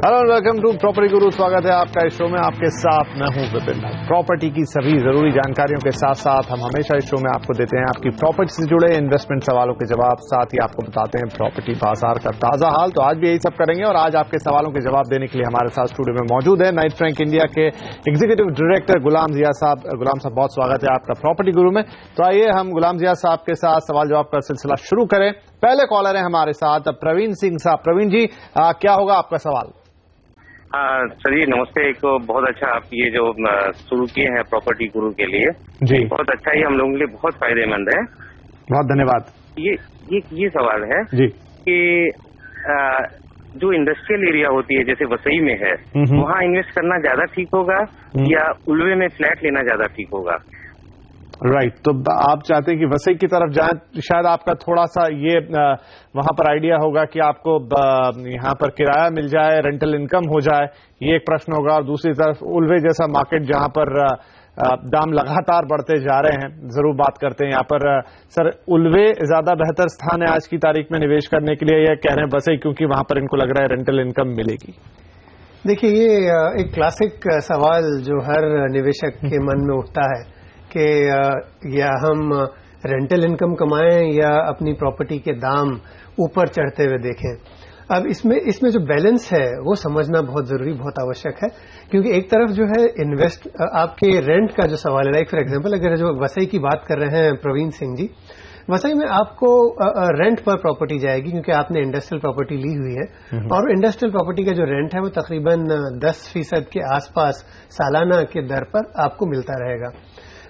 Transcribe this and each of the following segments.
Hello welcome to property गुरु। स्वागत है आपका इस शो में। आपके साथ मैं हूं विपिन। प्रॉपर्टी की सभी जरूरी जानकारियों के साथ साथ हम हमेशा इस शो में आपको देते हैं आपकी प्रॉपर्टी से जुड़े इन्वेस्टमेंट सवालों के जवाब, साथ ही आपको बताते हैं प्रॉपर्टी बाजार का ताजा हाल। तो आज भी यही सब करेंगे और आज आपके सवालों के जवाब देने के लिए हमारे साथ स्टूडियो में मौजूद है नाइट फ्रैंक इंडिया के एग्जीक्यूटिव डायरेक्टर गुलाम जिया साहब। गुलाम साहब, बहुत स्वागत है आपका प्रॉपर्टी गुरु में। तो आइए हम गुलाम जिया साहब के साथ सवाल जवाब का सिलसिला शुरू करें। पहले कॉलर है हमारे साथ प्रवीण सिंह साहब। प्रवीण जी, क्या होगा आपका सवाल? चलिए, नमस्ते। एक तो बहुत अच्छा आप ये जो शुरू किए हैं प्रॉपर्टी गुरु के लिए जी, बहुत अच्छा ही हम लोगों के लिए बहुत फायदेमंद है। बहुत धन्यवाद। ये सवाल है जी कि जो इंडस्ट्रियल एरिया होती है जैसे वसई में है, वहाँ इन्वेस्ट करना ज्यादा ठीक होगा या उल्वे में फ्लैट लेना ज्यादा ठीक होगा? राइट। तो आप चाहते हैं कि वसई की तरफ जाएं। शायद आपका थोड़ा सा ये वहां पर आइडिया होगा कि आपको यहाँ पर किराया मिल जाए, रेंटल इनकम हो जाए, ये एक प्रश्न होगा। और दूसरी तरफ उल्वे जैसा मार्केट जहां पर दाम लगातार बढ़ते जा रहे हैं, जरूर बात करते हैं यहाँ पर। सर, उल्वे ज्यादा बेहतर स्थान है आज की तारीख में निवेश करने के लिए, या कह रहे हैं वसई क्योंकि वहां पर इनको लग रहा है रेंटल इनकम मिलेगी? देखिए, ये एक क्लासिक सवाल जो हर निवेशक के मन में उठता है कि या हम रेंटल इनकम कमाएं या अपनी प्रॉपर्टी के दाम ऊपर चढ़ते हुए देखें। अब इसमें जो बैलेंस है वो समझना बहुत जरूरी, बहुत आवश्यक है। क्योंकि एक तरफ जो है आपके रेंट का जो सवाल है, लाइक फॉर एग्जांपल अगर जो वसई की बात कर रहे हैं प्रवीण सिंह जी, वसई में आपको रेंट पर प्रॉपर्टी जाएगी क्योंकि आपने इंडस्ट्रियल प्रॉपर्टी ली हुई है। और इंडस्ट्रियल प्रॉपर्टी का जो रेंट है वो तकरीबन 10% के आसपास सालाना के दर पर आपको मिलता रहेगा।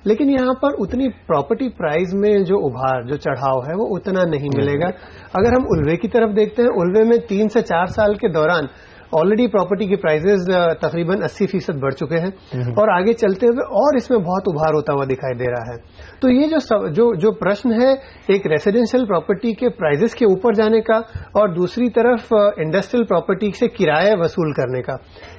लेकिन यहाँ पर उतनी प्रॉपर्टी प्राइस में जो उभार, जो चढ़ाव है, वो उतना नहीं मिलेगा। अगर हम उल्वे की तरफ देखते हैं, उल्वे में 3 से 4 साल के दौरान ऑलरेडी प्रॉपर्टी की प्राइसेस तकरीबन 80% बढ़ चुके हैं और आगे चलते हुए और इसमें बहुत उभार होता हुआ दिखाई दे रहा है। तो ये जो प्रश्न है एक रेसिडेंशियल प्रॉपर्टी के प्राइसेस के ऊपर जाने का और दूसरी तरफ इंडस्ट्रियल प्रॉपर्टी से किराया वसूल करने का,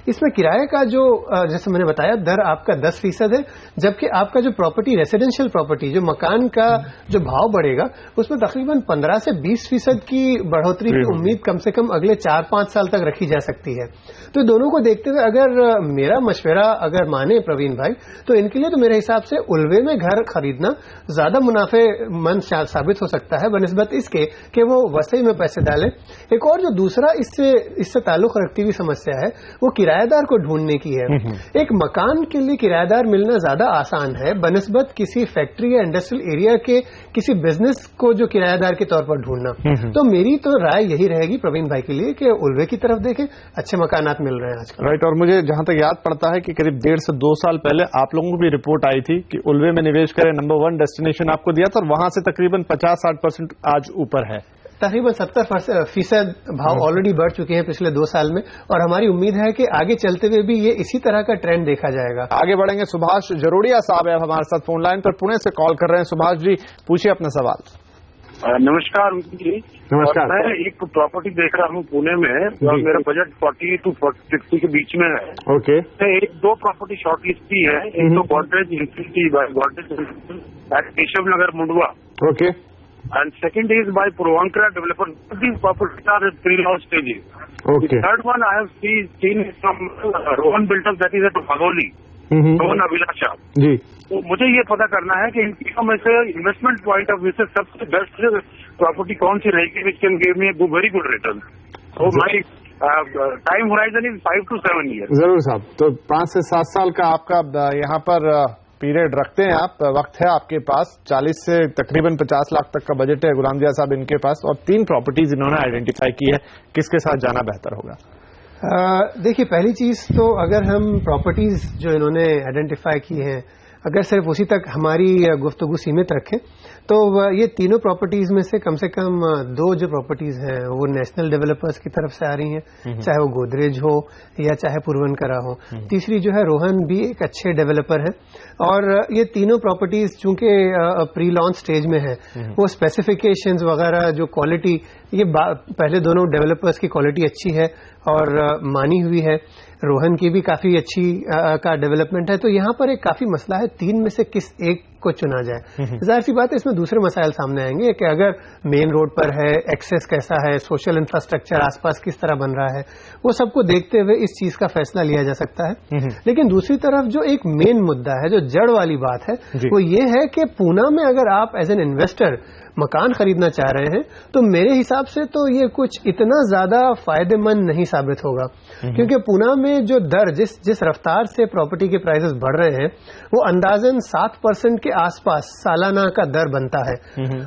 इसमें किराए का जो जैसे मैंने बताया दर आपका 10% है, जबकि आपका जो प्रॉपर्टी रेसिडेंशियल प्रॉपर्टी, जो मकान का जो भाव बढ़ेगा, उसमें तकरीबन 15 से 20% की बढ़ोतरी की उम्मीद कम से कम अगले 4-5 साल तक रखी जा सकती है। तो दोनों को देखते हुए अगर मेरा मशवरा अगर माने प्रवीण भाई, तो इनके लिए तो मेरे हिसाब से उल्वे में घर खरीदना ज्यादा मुनाफेमंद साबित हो सकता है बनिस्बत इसके कि वो वसई में पैसे डालें। एक और जो दूसरा इससे ताल्लुक रखती हुई समस्या है वो किराएदार को ढूंढने की है। एक मकान के लिए किराएदार मिलना ज्यादा आसान है बनिस्बत किसी फैक्ट्री या इंडस्ट्रियल एरिया के किसी बिजनेस को जो किराएदार के तौर पर ढूंढना। तो मेरी तो राय यही रहेगी प्रवीण भाई के लिए कि उल्वे की तरफ देखें, अच्छे मकानात मिल रहे हैं आजकल। राइट। और मुझे जहां तक याद पड़ता है कि करीब 1.5 से 2 साल पहले आप लोगों को भी रिपोर्ट आई थी कि उल्वे में निवेश करें, नंबर 1 डेस्टिनेशन आपको दिया था और वहां से तकरीबन 50-60% आज ऊपर है। तकरीबन 70% भाव ऑलरेडी बढ़ चुके हैं पिछले 2 साल में और हमारी उम्मीद है कि आगे चलते हुए भी ये इसी तरह का ट्रेंड देखा जाएगा। आगे बढ़ेंगे। सुभाष जरोड़िया साहब है हमारे साथ फोन लाइन पर, पुणे से कॉल कर रहे हैं। सुभाष जी, पूछिए अपना सवाल। नमस्कार जी। नमस्कार। मैं एक प्रॉपर्टी देख रहा हूँ पुणे में और मेरा बजट 40 to 60 के बीच में है। ओके। एक 2 प्रॉपर्टी शॉर्टलिस्ट की है। एक तो Godrej infinity by Godrej at Keshav Nagar Mundhwa. Okay. And second is by Puravankara developer. These properties are at pre-launch stages. Okay. Third one I have seen from Rohan builders that is at Bhagoli, Rohan Abhilasha ji. तो मुझे ये पता करना है कि इन तीनों में से इन्वेस्टमेंट पॉइंट ऑफ व्यू से सबसे बेस्ट प्रॉपर्टी कौन सी रहेगी which can give me a very good return. तो my time horizon is 5 to 7 year. जरूर साहब। तो 5 से 7 साल का आपका यहाँ पर पीरियड रखते हैं आप, वक्त है आपके पास। 40 से तकरीबन 50 लाख तक का बजट है गुलाम जिया साहब इनके पास, और 3 प्रॉपर्टीज इन्होंने आइडेंटिफाई की है। किसके साथ जाना बेहतर होगा? देखिए, पहली चीज तो अगर हम प्रॉपर्टीज जो इन्होंने आइडेंटिफाई की हैं अगर सिर्फ उसी तक हमारी गुफ्तगू सीमित रखें तो ये तीनों प्रॉपर्टीज में से कम 2 जो प्रॉपर्टीज हैं वो नेशनल डेवलपर्स की तरफ से आ रही हैं, चाहे वो गोदरेज हो या चाहे पूर्वनकरा हो। तीसरी जो है रोहन भी एक अच्छे डेवलपर है, और ये तीनों प्रॉपर्टीज चूंकि प्री लॉन्च स्टेज में है, वो स्पेसिफिकेशंस वगैरह जो क्वालिटी, ये पहले दोनों डेवलपर्स की क्वालिटी अच्छी है और मानी हुई है। रोहन की भी काफी अच्छी का डेवलपमेंट है। तो यहाँ पर एक काफी मसला है, 3 में से किस एक को चुना जाए। जाहिर सी बात है इसमें दूसरे मसाइल सामने आएंगे कि अगर मेन रोड पर है, एक्सेस कैसा है, सोशल इंफ्रास्ट्रक्चर आसपास किस तरह बन रहा है, वो सबको देखते हुए इस चीज का फैसला लिया जा सकता है। लेकिन दूसरी तरफ जो एक मेन मुद्दा है, जो जड़ वाली बात है, वो ये है कि पूना में अगर आप एज एन इन्वेस्टर मकान खरीदना चाह रहे हैं तो मेरे हिसाब से तो ये कुछ इतना ज्यादा फायदेमंद नहीं साबित होगा, क्योंकि पूना में जो दर जिस रफ्तार से प्रॉपर्टी के प्राइसेस बढ़ रहे हैं वो अंदाजन 7% के आसपास सालाना का दर बनता है।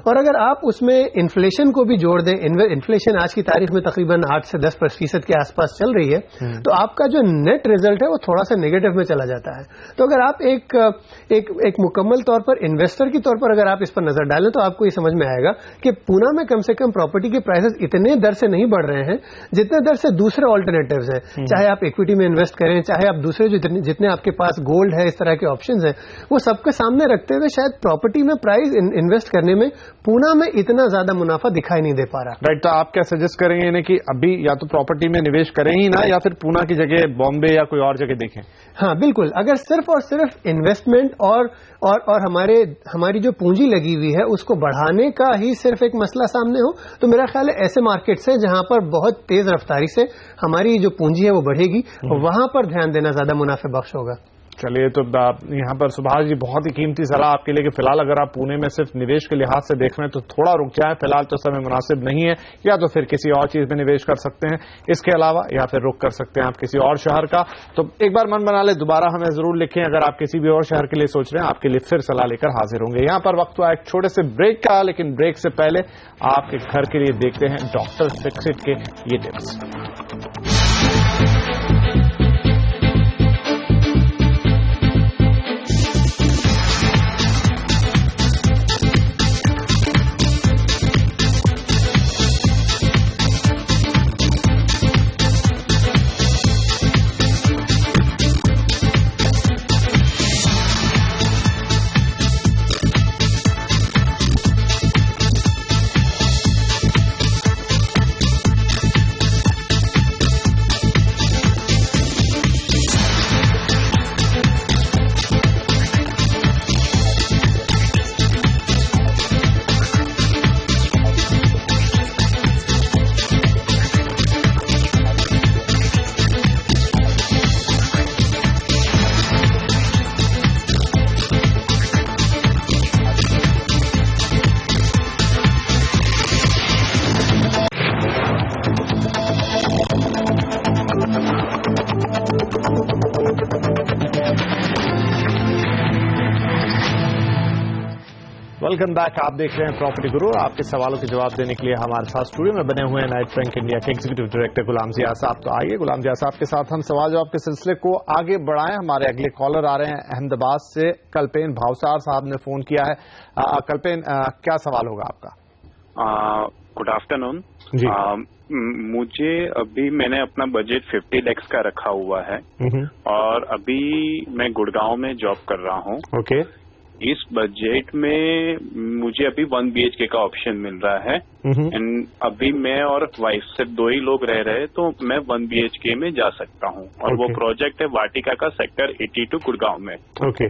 और अगर आप उसमें इन्फ्लेशन को भी जोड़ दें, इन्फ्लेशन आज की तारीख में तकरीबन 8 से 10% के आसपास चल रही है, तो आपका जो नेट रिजल्ट है वो थोड़ा सा नेगेटिव में चला जाता है। तो अगर आप एक मुकम्मल तौर पर इन्वेस्टर के तौर पर अगर आप इस पर नजर डालें तो आपको ये समझ में आएगा कि पूना में कम से कम प्रॉपर्टी के प्राइसेस इतने दर से नहीं बढ़ रहे हैं जितने दर से दूसरे ऑल्टरनेटिव्स हैं। चाहे आप इक्विटी में इन्वेस्ट करें, चाहे आप दूसरे जितने आपके पास गोल्ड है, इस तरह के ऑप्शंस हैं, वो सबके सामने रखते हुए शायद प्रॉपर्टी में प्राइस इन्वेस्ट करने में पूना में इतना ज्यादा मुनाफा दिखाई नहीं दे पा रहा। राइट, तो आप क्या सजेस्ट करेंगे इन्हें कि अभी या तो प्रॉपर्टी में निवेश करें ही ना, या फिर पूना की जगह बॉम्बे या कोई और जगह देखें? हाँ बिल्कुल, अगर सिर्फ और सिर्फ इन्वेस्टमेंट और हमारी जो पूंजी लगी हुई है उसको बढ़ाने का ही सिर्फ एक मसला सामने हो तो मेरा ख्याल है ऐसे मार्केट्स हैं जहां पर बहुत तेज रफ्तारी से हमारी जो पूंजी है वो बढ़ेगी, वहां पर ध्यान देना ज्यादा मुनाफे बख्श होगा। चलिए, तो यहाँ पर सुभाष जी बहुत ही कीमती सलाह आपके लिए कि फिलहाल अगर आप पुणे में सिर्फ निवेश के लिहाज से देख रहे हैं तो थोड़ा रुक जाए, फिलहाल तो समय मुनासिब नहीं है, या तो फिर किसी और चीज में निवेश कर सकते हैं इसके अलावा, या फिर रुक कर सकते हैं आप किसी और शहर का। तो एक बार मन बना ले, दोबारा हमें जरूर लिखें अगर आप किसी भी और शहर के लिए सोच रहे हैं, आपके लिए फिर सलाह लेकर हाजिर होंगे। यहाँ पर वक्त हुआ एक छोटे से ब्रेक का, लेकिन ब्रेक से पहले आपके घर के लिए देखते हैं डॉक्टर फिक्सिट के ये टिप्स। वेलकम बैक, आप देख रहे हैं प्रॉपर्टी गुरु। आपके सवालों के जवाब देने के लिए हमारे साथ स्टूडियो में बने हुए हैं नाइट फ्रैंक इंडिया के एग्जीक्यूटिव डायरेक्टर गुलाम जिया साहब। तो आइए गुलाम जिया साहब के साथ हम सवाल जवाब के सिलसिले को आगे बढ़ाएं। हमारे अगले कॉलर आ रहे हैं अहमदाबाद से, कल्पेन भावसार साहब ने फोन किया है। कल्पेन, क्या सवाल होगा आपका? गुड आफ्टरनून जी। मुझे अभी मैंने अपना बजट 50 lakhs का रखा हुआ है और अभी मैं गुड़गांव में जॉब कर रहा हूँ। ओके। इस बजट में मुझे अभी 1 BHK का ऑप्शन मिल रहा है एंड अभी मैं और वाइफ सिर्फ 2 ही लोग रह रहे हैं, तो मैं 1 BHK में जा सकता हूँ और वो प्रोजेक्ट है वाटिका का सेक्टर 82 गुड़गांव में। ओके।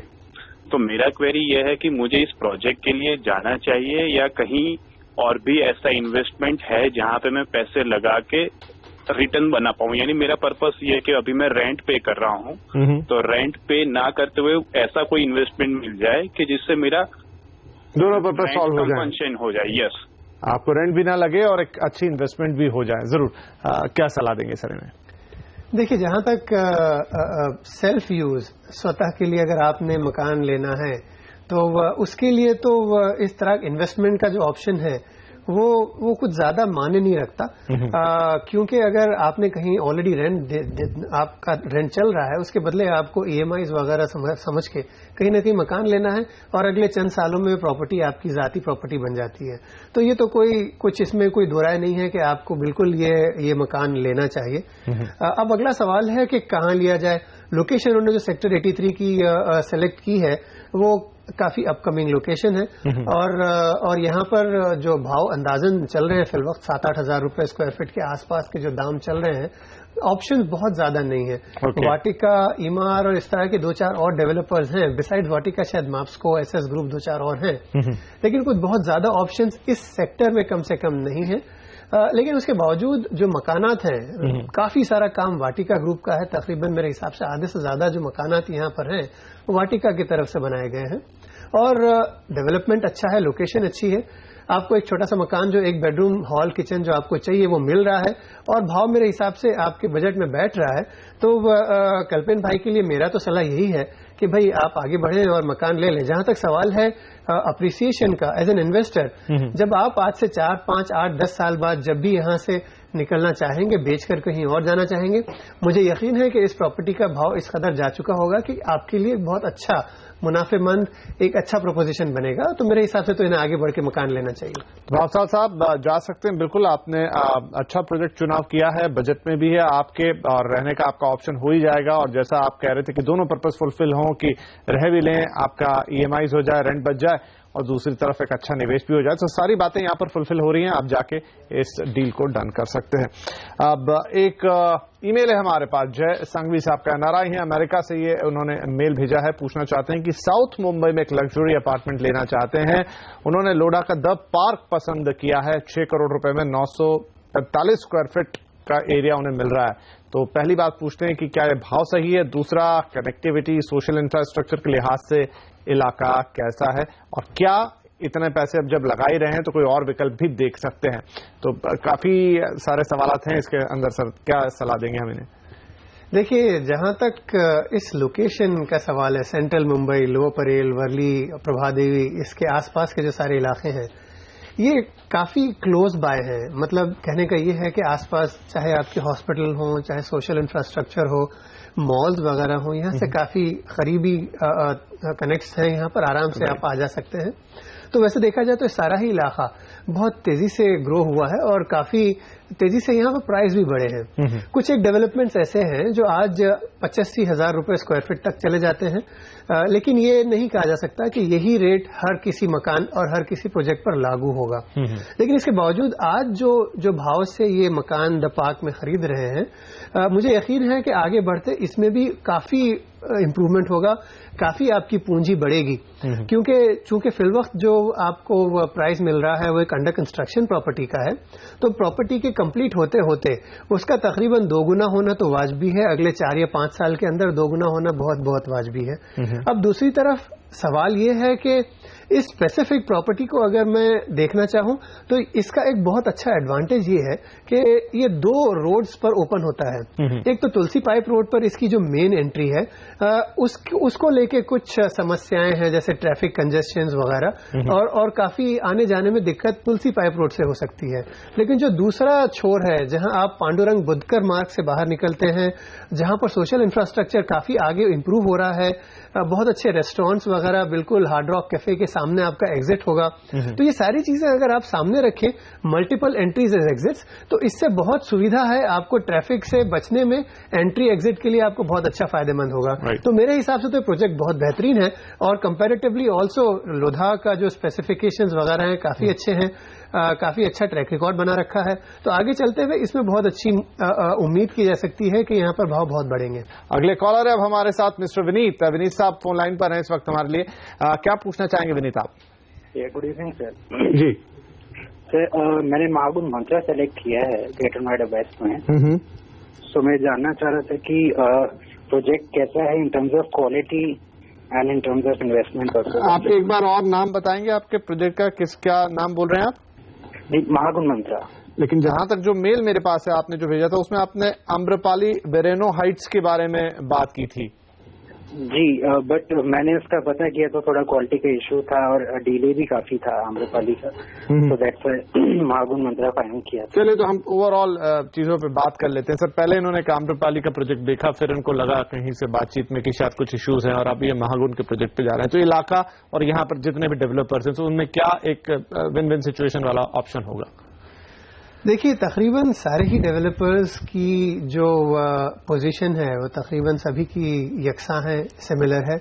तो मेरा क्वेरी ये है कि मुझे इस प्रोजेक्ट के लिए जाना चाहिए या कहीं और भी ऐसा इन्वेस्टमेंट है जहाँ पे मैं पैसे लगा के रिटर्न बना पाऊं। यानी मेरा पर्पस ये है कि अभी मैं रेंट पे कर रहा हूँ, तो रेंट पे ना करते हुए ऐसा कोई इन्वेस्टमेंट मिल जाए कि जिससे मेरा दोनों पर्पस सॉल्व हो जाए। यस, आपको रेंट भी ना लगे और एक अच्छी इन्वेस्टमेंट भी हो जाए। जरूर, क्या सलाह देंगे सर इन्हें? देखिए, जहां तक सेल्फ यूज स्वतः के लिए अगर आपने मकान लेना है तो उसके लिए तो इस तरह इन्वेस्टमेंट का जो ऑप्शन है वो कुछ ज्यादा मायने नहीं रखता, क्योंकि अगर आपने कहीं ऑलरेडी आपका रेंट चल रहा है, उसके बदले आपको EMIs वगैरह समझ के कहीं ना कहीं मकान लेना है और अगले चंद सालों में प्रॉपर्टी आपकी जाती प्रॉपर्टी बन जाती है। तो ये तो कुछ इसमें कोई दो राय नहीं है कि आपको बिल्कुल ये मकान लेना चाहिए। अब अगला सवाल है कि कहाँ लिया जाए। लोकेशन उन्होंने जो सेक्टर 83 की सेलेक्ट की है वो کافی اپ کمنگ لوکیشن ہے اور یہاں پر جو بھاؤ اندازن چل رہے ہیں فی الوقت 7-8 ہزار روپے اسکوائر فٹ کے آس پاس کے جو دام چل رہے ہیں، آپشن بہت زیادہ نہیں ہے. واٹیکا، ایمار اور اس طرح کے 2-4 اور ڈیولپرز ہیں، بسائڈ واٹیکا شاید ماپسکو، ایس ایس گروپ 2-4 اور ہیں، لیکن کچھ بہت زیادہ آپشنز اس سیکٹر میں کم سے کم نہیں ہیں. لیکن اس کے باوجود جو مکانات ہیں، کافی سارا کام واٹیکا گروپ کا ہے. تقریباً میرے حساب سے آدھے سے زیادہ جو مکانات یہاں پر ہیں وہ واٹیکا کی طرف سے بنائے گئے ہیں اور ڈیولپمنٹ اچھا ہے، لوکیشن اچھی ہے. آپ کو ایک چھوٹا سا مکان جو 1 بیڈ روم ہال کچن جو آپ کو چاہیے وہ مل رہا ہے اور بھاؤ میرے حساب سے آپ کے بجٹ میں بیٹھ رہا ہے. تو کلپن بھائی کے لیے میرا تو صلاح یہی ہے کہ بھائی آپ آگے بڑھیں اور مکان لے لیں. جہاں تک سوال ہے اپریسیشن کا، ایز این انویسٹر، جب آپ آج سے 4, 5, 8, 10 سال بعد جب بھی یہاں سے نکلنا چاہیں گے، بیچ کر کہیں اور جانا چاہیں گے، مجھے یقین ہے کہ اس پراپرٹی کا بھاؤ اس قدر جا چکا ہوگا کہ آپ کے لیے بہت اچھا منافع مند ایک اچھا پروپوزیشن بنے گا. تو میرے حساب سے تو انہیں آگے بڑھ کے مکان لینا چاہیے. راؤ صاحب جا سکتے ہیں، بالکل آپ نے اچھا پروجیکٹ چناؤ کیا ہے، بجٹ میں بھی ہے آپ کے، اور رہنے کا آپ کا آپشن ہو ہی جائے گا. اور جیسا آپ کہہ رہے تھے کہ دونوں پرپز فلفل ہوں، کہ رہ بھی لیں، آپ کا EMIs ہو جائے، رینٹ بچ جائے، اور دوسری طرف ایک اچھا نویش بھی ہو جائے. تو ساری باتیں یہاں پر فلفل ہو رہی ہیں، آپ جا کے اس ڈیل کو ڈن کر سکتے ہیں. اب ایک ای میل ہے ہمارے پاس، جے سنگوی صاحب کا، نارائی ہیں امریکہ سے، یہ انہوں نے میل بھیجا ہے، پوچھنا چاہتے ہیں کہ ساؤتھ ممبئی میں ایک لگژری اپارٹمنٹ لینا چاہتے ہیں. انہوں نے لوڈا کا دا پارک پسند کیا ہے، 6 کروڑ روپے میں 945 اسکوائر فٹ کا ایریا انہیں مل رہا ہے. تو پہلی بات پوچھتے ہیں کہ کیا یہ بھاؤ صحیح ہے، دوسرا کنیکٹیوٹی، سوشل انفراسٹرکچر کے لحاظ سے علاقہ کیسا ہے، اور کیا اتنے پیسے اب جب لگا ہی رہے ہیں تو کوئی اور وکلپ بھی دیکھ سکتے ہیں. تو کافی سارے سوالات ہیں اس کے اندر. سر کیا صلاح دیں گے ہم انہیں؟ دیکھیے، جہاں تک اس لوکیشن کا سوال ہے، سینٹرل ممبئی، لوور پریل، ورلی، پربھا دیوی، اس کے آس پاس کے جو سارے علاقے ہیں یہ کافی کلوز بائی ہیں. مطلب کہنے کا یہ ہے کہ آس پاس چاہے آپ کے ہاسپٹل ہوں، چاہے سوشل انفراسٹرکچر ہو، مالز وغیرہ ہوں، یہاں سے کافی قریبی کنیکٹس ہیں، یہاں پر آرام سے آپ آ جا سکتے ہیں. تو ویسے دیکھا جائے تو سارا ہی علاقہ بہت تیزی سے گرو ہوا ہے اور کافی تیزی سے یہاں پر پرائز بھی بڑھے ہیں. کچھ ایک ڈیولپمنٹس ایسے ہیں جو آج 85 ہزار روپے اسکوائر فٹ تک چلے جاتے ہیں، لیکن یہ نہیں کہا جا سکتا کہ یہی ریٹ ہر کسی مکان اور ہر کسی پروجیکٹ پر لاگو ہوگا. لیکن اس کے باوجود آج جو بھاؤ سے یہ مکان دا پارک میں خرید رہے ہیں، مجھے یقین ہے کہ آگے بڑھتے اس میں بھی کافی امپروومنٹ ہوگا، کافی آپ کی پونجی بڑھے گی. کیونکہ چونکہ فی الوقت جو آپ کو پرائز مل رہا ہے وہ ایک انڈر کنسٹرکشن پراپرٹی کا ہے، تو پراپرٹی کے کمپلیٹ ہوتے ہوتے اس کا تقریباً 2 گنا ہونا تو واجبی ہے، اگلے 4 یا 5 سال کے اندر 2 گنا ہونا بہت بہت واجبی ہے. اب دوسری طرف سوال یہ ہے کہ اس اسپیسیفک پراپرٹی کو اگر میں دیکھنا چاہوں تو اس کا ایک بہت اچھا ایڈوانٹیج یہ ہے کہ یہ 2 روڈز پر اوپن ہوتا ہے. ایک تو تلسی پائپ روڈ پر اس کی جو مین انٹری ہے اس کو لے کے کچھ سمسیاں ہیں، جیسے ٹریفک کنجسشنز وغیرہ، اور کافی آنے جانے میں دقت تلسی پائپ روڈ سے ہو سکتی ہے. لیکن جو دوسرا چھور ہے جہاں آپ پانڈورنگ بدکر مارگ سے باہر نکلتے ہیں، جہاں پر سوشل انفراسٹرکچر کافی آگے امپروو ہو رہا ہے، بہت اچھے ریسٹورینٹس وغیرہ، بالکل ہارڈ راک کیفے کے سامنے آپ کا ایگزٹ ہوگا. تو یہ ساری چیزیں اگر آپ سامنے رکھیں، ملٹیپل انٹریز ایز ایگزٹس، تو اس سے بہت سویدھا ہے آپ کو ٹریفک سے بچنے میں. انٹری ایگزٹ کے لیے آپ کو بہت اچھا فائدہ مند ہوگا. تو میرے حساب سے تو یہ پروجیکٹ بہت بہترین ہے، اور کمپیریٹیولی آلسو لودھا کا جو اسپیسیفکیشنز وغیرہ ہیں کافی اچھے ہیں، کافی اچھا ٹریک ریکارڈ بنا رکھا ہے. تو آگے چلتے ہوئے اس میں بہت اچھی امید کی جا سکتی ہے کہ یہاں پر بھاؤ بہت بڑھیں گے. اگلے کالر ہے اب ہمارے ساتھ مسٹر ونیت. ونیت صاحب فون لائن پر ہیں اس وقت ہمارے لیے. کیا پوچھنا چاہیں گے ونیت آپ؟ Good evening sir. جی سر، میں نے مہاگن منترا سلیکٹ کیا ہے گریٹر نوئیڈا ویسٹ میں. سو میں جاننا چاہ رہا تھا کہ پروجیکٹ کیسا ہے in terms of quality and in terms of investment. آپ ایک بار اور نام بتائیں گے آپ کے پروجیکٹ کا؟ کیا نام بول رہے ہیں آپ؟ مہاگن منترا. لیکن جہاں تک جو میل میرے پاس ہے آپ نے جو بھیجا تھا اس میں آپ نے امرپالی ویرینو ہائٹس کے بارے میں بات کی تھی. جی، بٹ میں نے اس کا پتہ کیا تو تھوڑا کوالٹی کا ایشو تھا اور ڈیلے بھی کافی تھا امرپالی کا، تو دیٹس وائی مہاگن منترا فائنل کیا. چلیے تو ہم اوور آل چیزوں پہ بات کر لیتے ہیں. سر، پہلے انہوں نے امرپالی کا پروجیکٹ دیکھا، پھر ان کو لگا کہیں سے بات چیت میں کہ شاید کچھ ایشوز ہیں، اور اب یہ مہاگن کے پروجیکٹ پہ جا رہے ہیں. تو علاقہ اور یہاں پر جتنے بھی ڈیولپرز ہیں ان میں کیا ایک ون ون سچویشن والا آپشن ہوگا؟ دیکھیے تقریباً سارے ہی ڈیولپرز کی جو پوزیشن ہے وہ تقریباً سبھی کی یکساں ہے، سملر ہے،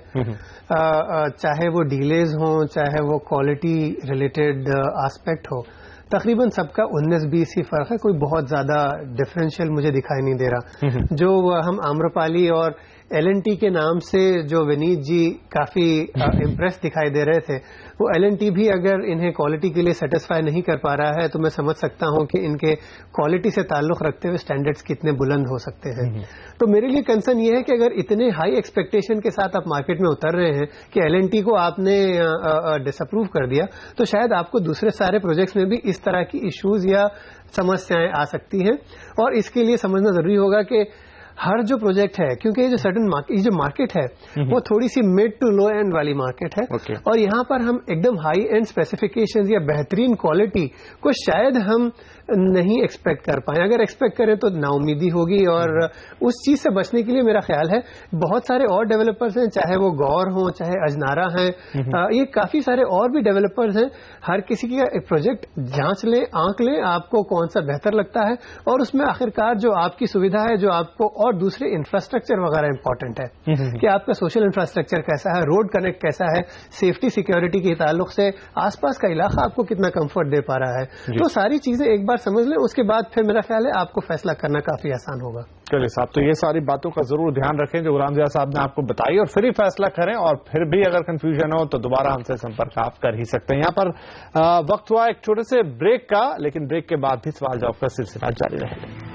چاہے وہ ڈیلیز ہوں، چاہے وہ کوالٹی ریلیٹڈ آسپیکٹ ہو، تقریباً سب کا 19-20 ہی فرق ہے، کوئی بہت زیادہ ڈفرینشیل مجھے دکھائی نہیں دے رہا. جو ہم آمرپالی اور LNT کے نام سے جو ونیت جی کافی امپریس دکھائی دے رہے تھے، وہ LNT بھی اگر انہیں کوالٹی کے لیے سیٹسفائی نہیں کر پا رہا ہے تو میں سمجھ سکتا ہوں کہ ان کے کوالٹی سے تعلق رکھتے ہوئے سٹینڈرڈز کتنے بلند ہو سکتے ہیں. تو میرے لیے کنسرن یہ ہے کہ اگر اتنے ہائی ایکسپیکٹیشن کے ساتھ آپ مارکیٹ میں اتر رہے ہیں کہ LNT کو آپ نے ڈس اپروو کر دیا، تو شاید آپ کو دوسرے سارے پروجیکٹس میں بھی اس طرح کی ایشوز یا سمسیایں آ سکتی ہیں. اور اس کے لیے سمجھنا ضروری ہوگا کہ ہر جو پروجیکٹ ہے، کیونکہ یہ جو سڈن یہ جو مارکیٹ ہے وہ تھوڑی سی مڈ ٹو لو اینڈ والی مارکیٹ ہے، اور یہاں پر ہم ایک دم ہائی اینڈ اسپیسیفکیشنز یا بہترین کوالٹی کو شاید ہم نہیں ایکسپیکٹ کر پائیں. اگر ایکسپیکٹ کریں تو نا امیدی ہوگی، اور اس چیز سے بچنے کے لیے میرا خیال ہے بہت سارے اور ڈیولپرز ہیں، چاہے وہ گور ہوں، چاہے اجنارا ہیں، یہ کافی سارے اور بھی ڈیولپرز ہیں. ہر کسی کا ایک پروجیکٹ جانچ لیں، آنکھ لیں آپ کو کون سا بہتر لگتا ہے، اور اس میں آخرکار جو آپ کی سویدھا ہے، جو آپ کو اور دوسرے انفراسٹرکچر وغیرہ امپورٹنٹ ہے کہ آپ کا سوشل انفراسٹرکچر کیسا ہے، روڈ کنیکٹ کیسا ہے، سیفٹی سیکیورٹی کے تعلق سے آس پاس کا علاقہ آپ کو کتنا کمفرٹ دے پا رہا ہے. تو ساری چیزیں ایک بار سمجھ لیں، اس کے بعد پھر میرا خیال ہے آپ کو فیصلہ کرنا کافی آسان ہوگا. چلیے صاحب، تو یہ ساری باتوں کا ضرور دھیان رکھیں جو غلام ضیاء صاحب نے آپ کو بتائی، اور پھر ہی فیصلہ کریں، اور پھر بھی اگر کنفیوژن ہو تو دوبارہ ہم سے سمپرک آپ کر ہی سکتے ہیں. یہاں پر وقت ہوا ایک چھوٹے سے بریک کا، لیکن بریک کے بعد بھی سوال جواب کا سلسلہ جاری رہے گا.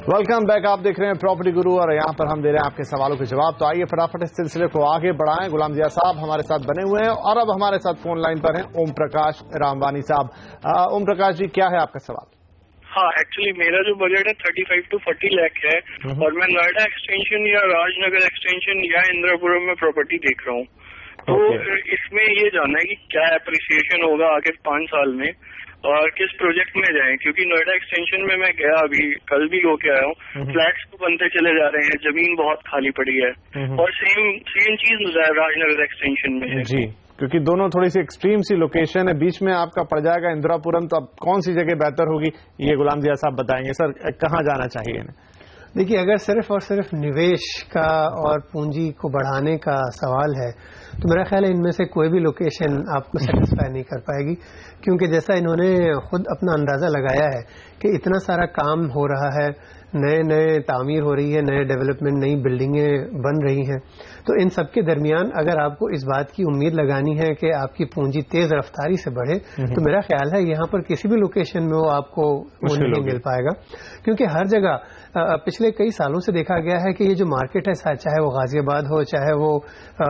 Welcome back. آپ دیکھ رہے ہیں پراپرٹی گرو، اور یہاں پر ہم دے رہے ہیں آپ کے سوالوں کے جواب. تو آئیے فٹافٹ اس سلسلے کو آگے بڑھائیں. غلام ضیاء صاحب ہمارے ساتھ بنے ہوئے ہیں، اور اب ہمارے ساتھ فون لائن پر ہیں اوم پرکاش راموانی صاحب. اوم پرکاش جی، کیا ہے آپ کا سوال؟ ہاں، ایکچولی میرا جو بجٹ ہے 35 to 40 لاکھ ہے، اور میں نوئیڈا ایکسٹینشن یا راج نگر ایکسٹینشن یا اندراپورم میں پراپرٹی دیکھ رہا ہوں. تو اس میں یہ جاننا ہے کہ کیا اپریسیشن ہوگا آگے 5 سال میں، اور کس پروجیکٹ میں جائیں، کیونکہ نوئیڈا ایکسٹینشن میں گیا، ابھی کل بھی ہو کے آیا ہوں، فلیٹس تو بنتے چلے جا رہے ہیں، زمین بہت خالی پڑی ہے، اور سیم چیز راج نگر ایکسٹینشن میں ہے. جی، کیونکہ دونوں تھوڑی سی ایکسٹریم سی لوکیشن ہے، بیچ میں آپ کا پڑ جائے گا اندراپورم. تو اب کون سی جگہ بہتر ہوگی یہ غلام ضیاء صاحب بتائیں گے. سر، کہاں جانا چاہیے انہیں؟ دیکھیے، اگر صرف اور صرف نویش کا اور پونجی کو بڑھانے کا سوال ہے تو میرا خیال ہے ان میں سے کوئی بھی لوکیشن آپ کو سیٹسفائی نہیں کر پائے گی، کیونکہ جیسا انہوں نے خود اپنا اندازہ لگایا ہے کہ اتنا سارا کام ہو رہا ہے، نئے تعمیر ہو رہی ہے، نئے ڈیولپمنٹ، نئی بلڈنگیں بن رہی ہیں، تو ان سب کے درمیان اگر آپ کو اس بات کی امید لگانی ہے کہ آپ کی پونجی تیز رفتاری سے بڑھے تو میرا خیال ہے یہاں پر کسی بھی لوکیشن میں وہ آپ کو وہ نہیں مل پائے گا. کیونکہ ہر جگہ پچھلے کئی سالوں سے دیکھا گیا ہے کہ یہ جو مارکیٹ ہے، چاہے وہ غازی آباد ہو، چاہے وہ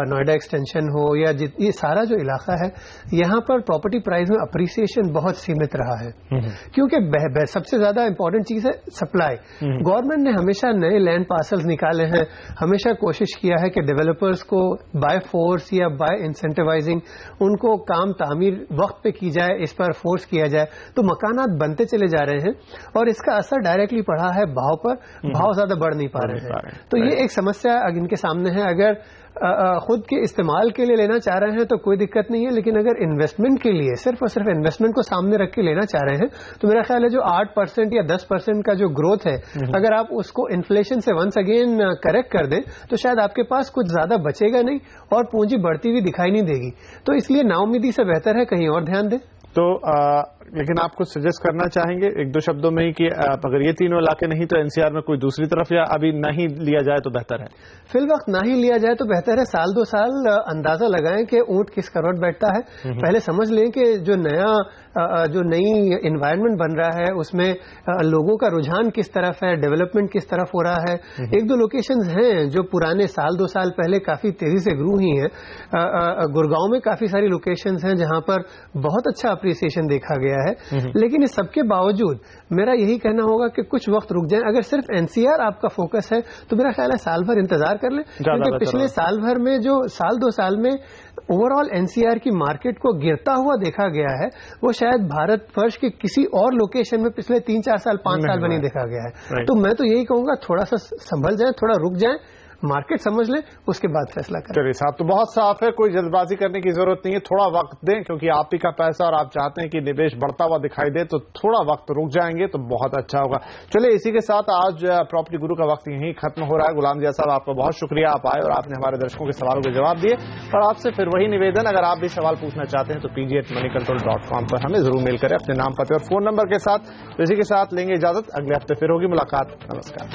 نوئیڈا ایکسٹینشن ہو، یا یہ سارا جو علاقہ ہے، یہاں پر پراپرٹی پرائز میں اپریسیشن بہت سیمت رہا ہے. کیونکہ سب سے زیادہ امپورٹنٹ چیز ہے سپلائی. گورنمنٹ نے ہمیشہ نئے لینڈ پارسلز نکالے ہیں، ہمیشہ کوشش کیا ہے کہ ڈیولپرز کو بائی فورس یا بائی انسینٹیوائزنگ ان کو کام تعمیر وقت پہ کی جائے، اس پر فورس کیا جائے، تو مکانات بنتے چلے جا رہے ہیں، اور اس کا اثر ڈائریکٹلی پڑا ہے بھاؤ پر. بھاؤ زیادہ بڑھ نہیں پا رہے ہیں. تو یہ ایک سمسیا ان کے سامنے ہے. اگر خود کے استعمال کے لیے لینا چاہ رہے ہیں تو کوئی دقت نہیں ہے، لیکن اگر انویسٹمنٹ کے لیے صرف اور صرف انویسٹمنٹ کو سامنے رکھ کے لینا چاہ رہے ہیں تو میرا خیال ہے جو 8% یا 10% کا جو گروتھ ہے، اگر آپ اس کو انفلیشن سے ونس اگین کریکٹ کر دیں تو شاید آپ کے پاس کچھ زیادہ بچے گا نہیں، اور پونجی بڑھتی ہوئی دکھائی نہیں دے گی. تو اس لیے نا امیدی سے بہتر ہے کہیں اور دھیان دیں. تو لیکن آپ کو سجیسٹ کرنا چاہیں گے ایک دو شبدوں میں ہی کہ اگر یہ تینوں علاقے نہیں تو NCR میں کوئی دوسری طرف، یا ابھی نہیں لیا جائے تو بہتر ہے؟ فی الوقت نہ ہی لیا جائے تو بہتر ہے. سال 2 سال اندازہ لگائیں کہ اونٹ کس کروٹ بیٹھتا ہے. پہلے سمجھ لیں کہ جو نئی انوائرمنٹ بن رہا ہے اس میں لوگوں کا رجحان کس طرف ہے، ڈیولپمنٹ کس طرف ہو رہا ہے. 1-2 لوکیشنز ہیں جو پرانے سال 2 سال پہلے کافی تیزی سے گرو ہوئی ہیں. گڑگاؤں میں کافی ساری لوکیشنز ہیں جہاں پر بہت اچھا اپریسیشن دیکھا گیا गया है, लेकिन इस सबके बावजूद मेरा यही कहना होगा कि कुछ वक्त रुक जाएं. अगर सिर्फ एनसीआर आपका फोकस है तो मेरा ख्याल है साल भर इंतजार कर लें, क्योंकि पिछले साल भर में जो साल 2 साल में ओवरऑल एनसीआर की मार्केट को गिरता हुआ देखा गया है, वो शायद भारत वर्ष के किसी और लोकेशन में पिछले 3-4 साल 5 साल में नहीं देखा गया है. तो मैं तो यही कहूंगा थोड़ा सा संभल जाए, थोड़ा रुक जाए, मार्केट समझ लें, उसके बाद फैसला करें. चलिए साहब, तो बहुत साफ है, कोई जल्दबाजी करने की जरूरत नहीं है. थोड़ा वक्त दें, क्योंकि आप ही का पैसा और आप चाहते हैं कि निवेश बढ़ता हुआ दिखाई दे, तो थोड़ा वक्त रुक जाएंगे तो बहुत अच्छा होगा. चलिए इसी के साथ आज प्रॉपर्टी गुरु का वक्त यहीं खत्म हो रहा है. गुलाम जिया साहब, आपका बहुत शुक्रिया, आप आए और आपने हमारे दर्शकों के सवालों के जवाब दिए. और आपसे फिर वही निवेदन, अगर आप भी सवाल पूछना चाहते हैं तो pg@moneycontrol.com पर हमें जरूर मेल करें अपने नाम, पते और फोन नंबर के साथ. तो इसी के साथ लेंगे इजाजत, अगले हफ्ते फिर होगी मुलाकात. नमस्कार.